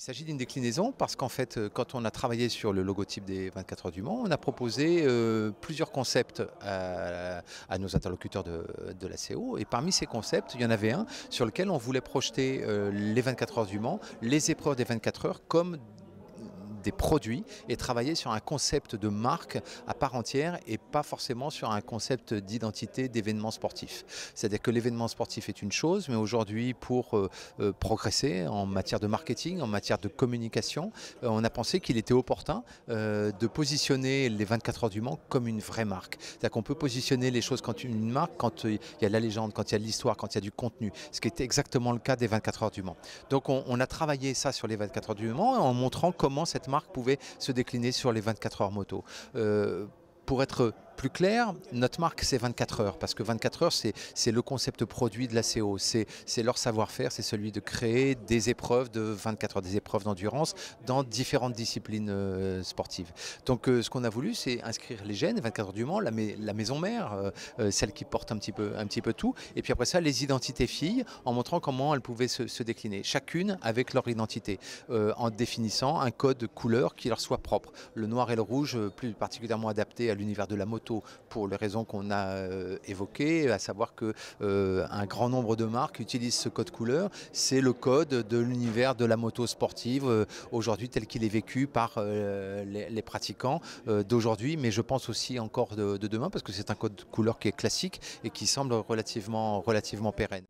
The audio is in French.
Il s'agit d'une déclinaison parce qu'en fait, quand on a travaillé sur le logotype des 24 heures du Mans, on a proposé plusieurs concepts à nos interlocuteurs de la CO. Et parmi ces concepts, il y en avait un sur lequel on voulait projeter les 24 heures du Mans, les épreuves des 24 heures comme des produits et travailler sur un concept de marque à part entière et pas forcément sur un concept d'identité d'événement sportif. C'est-à-dire que l'événement sportif est une chose, mais aujourd'hui pour progresser en matière de marketing, en matière de communication, on a pensé qu'il était opportun de positionner les 24 heures du Mans comme une vraie marque. C'est-à-dire qu'on peut positionner les choses quand une marque, quand il y a de la légende, quand il y a de l'histoire, quand il y a du contenu, ce qui est exactement le cas des 24 heures du Mans. Donc on a travaillé ça sur les 24 heures du Mans en montrant comment cette marque pouvait se décliner sur les 24 heures moto. Pour être plus clair, notre marque c'est 24 heures parce que 24 heures c'est le concept produit de la CO, c'est leur savoir-faire, c'est celui de créer des épreuves de 24 heures, des épreuves d'endurance dans différentes disciplines sportives. Donc ce qu'on a voulu c'est inscrire les gènes, 24 heures du Mans, la maison mère, celle qui porte un petit peu tout, et puis après ça les identités filles en montrant comment elles pouvaient se décliner, chacune avec leur identité, en définissant un code couleur qui leur soit propre. Le noir et le rouge plus particulièrement adapté à l'univers de la moto pour les raisons qu'on a évoquées, à savoir que un grand nombre de marques utilisent ce code couleur. C'est le code de l'univers de la moto sportive aujourd'hui tel qu'il est vécu par les pratiquants d'aujourd'hui, mais je pense aussi encore de demain parce que c'est un code couleur qui est classique et qui semble relativement pérenne.